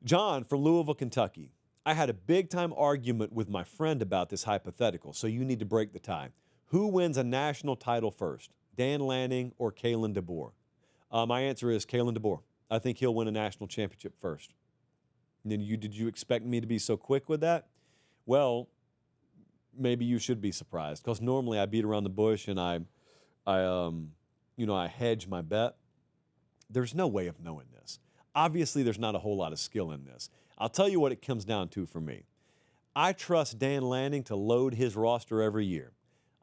John from Louisville, Kentucky. I had a big-time argument with my friend about this hypothetical, so you need to break the tie. Who wins a national title first, Dan Lanning or Kalen DeBoer? My answer is Kalen DeBoer. I think he'll win a national championship first. And then did you expect me to be so quick with that? Well, maybe you should be surprised, because normally I beat around the bush and I hedge my bet. There's no way of knowing this. Obviously, there's not a whole lot of skill in this. I'll tell you what it comes down to for me. I trust Dan Lanning to load his roster every year.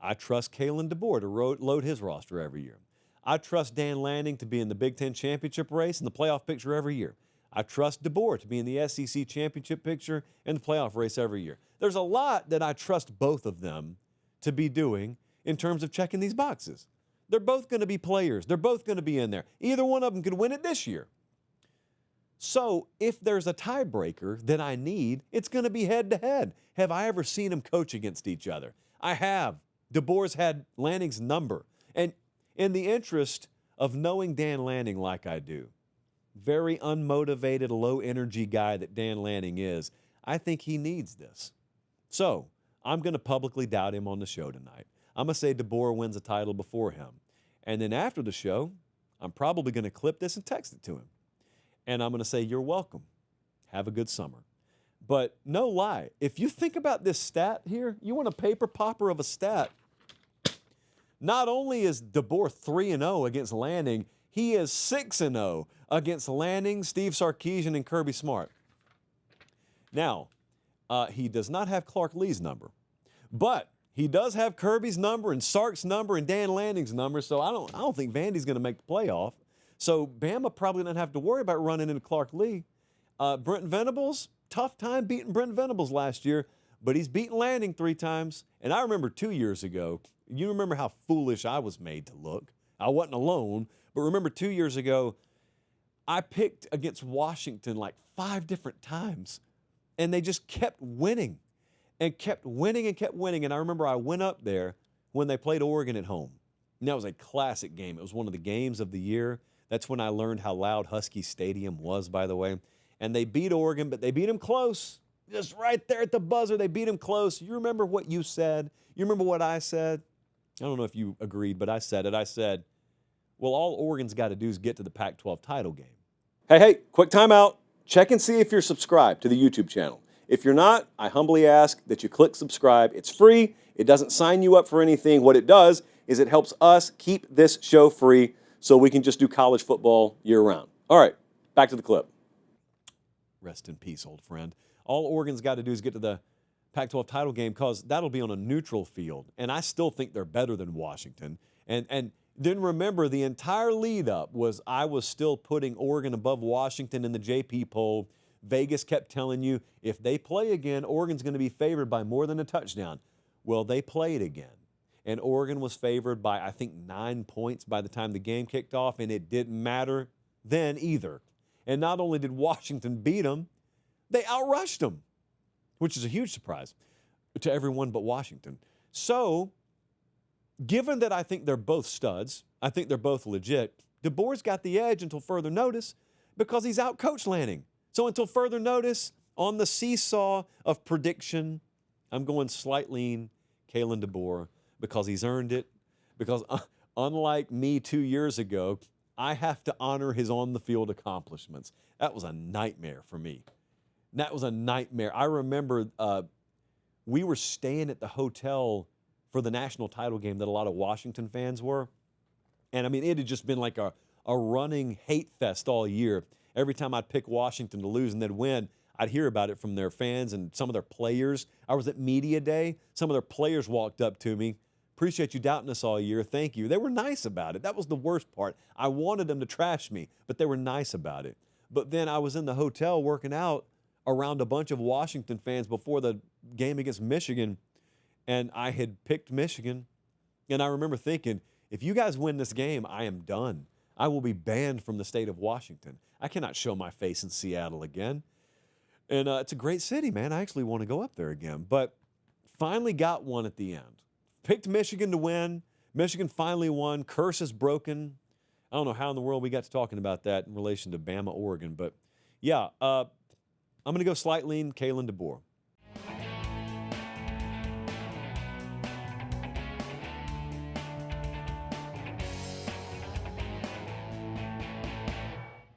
I trust Kalen DeBoer to load his roster every year. I trust Dan Lanning to be in the Big Ten championship race and the playoff picture every year. I trust DeBoer to be in the SEC championship picture and the playoff race every year. There's a lot that I trust both of them to be doing in terms of checking these boxes. They're both going to be players. They're both going to be in there. Either one of them could win it this year. So if there's a tiebreaker that I need, it's going to be head-to-head. Have I ever seen them coach against each other? I have. DeBoer's had Lanning's number. And in the interest of knowing Dan Lanning like I do, very unmotivated, low-energy guy that Dan Lanning is, I think he needs this. So I'm going to publicly doubt him on the show tonight. I'm going to say DeBoer wins a title before him. And then after the show, I'm probably going to clip this and text it to him. And I'm going to say, you're welcome. Have a good summer. But no lie, if you think about this stat here, you want a paper popper of a stat. Not only is DeBoer 3-0 against Lanning, he is 6-0 against Lanning, Steve Sarkisian, and Kirby Smart. Now, he does not have Clark Lee's number, but he does have Kirby's number and Sark's number and Dan Lanning's number, so I don't think Vandy's going to make the playoff. So Bama probably doesn't have to worry about running into Clark Lee. Brent Venables, tough time beating Brent Venables last year, but he's beaten Lanning 3 times. And I remember 2 years ago, you remember how foolish I was made to look. I wasn't alone, but remember 2 years ago, I picked against Washington like 5 different times, and they just kept winning and kept winning and kept winning. And I remember I went up there when they played Oregon at home. And that was a classic game. It was one of the games of the year. That's when I learned how loud Husky Stadium was, by the way. And they beat Oregon, but they beat them close. Just right there at the buzzer, they beat them close. You remember what you said? You remember what I said? I don't know if you agreed, but I said it. I said, well, all Oregon's got to do is get to the Pac-12 title game. Hey, quick timeout. Check and see if you're subscribed to the YouTube channel. If you're not, I humbly ask that you click subscribe. It's free. It doesn't sign you up for anything. What it does is it helps us keep this show free so we can just do college football year-round. All right, back to the clip. Rest in peace, old friend. All Oregon's got to do is get to the Pac-12 title game because that'll be on a neutral field, and I still think they're better than Washington. And then remember, the entire lead-up was I was still putting Oregon above Washington in the JP poll. Vegas kept telling you if they play again, Oregon's going to be favored by more than a touchdown. Well, they played again. And Oregon was favored by, I think, 9 points by the time the game kicked off, and it didn't matter then either. And not only did Washington beat them, they outrushed them, which is a huge surprise to everyone but Washington. So, given that I think they're both studs, I think they're both legit, DeBoer's got the edge until further notice because he's outcoached Lanning. So until further notice, on the seesaw of prediction, I'm going slight lean Kalen DeBoer, because he's earned it, because unlike me 2 years ago, I have to honor his on-the-field accomplishments. That was a nightmare for me. That was a nightmare. I remember we were staying at the hotel for the national title game that a lot of Washington fans were. And, I mean, it had just been like a running hate fest all year. Every time I'd pick Washington to lose and they'd win, I'd hear about it from their fans and some of their players. I was at media day. Some of their players walked up to me. Appreciate you doubting us all year. Thank you. They were nice about it. That was the worst part. I wanted them to trash me, but they were nice about it. But then I was in the hotel working out around a bunch of Washington fans before the game against Michigan, and I had picked Michigan. And I remember thinking, if you guys win this game, I am done. I will be banned from the state of Washington. I cannot show my face in Seattle again. And it's a great city, man. I actually want to go up there again. But finally got one at the end. Picked Michigan to win. Michigan finally won. Curse is broken. I don't know how in the world we got to talking about that in relation to Bama, Oregon. But, yeah, I'm going to go slight lean Kalen DeBoer.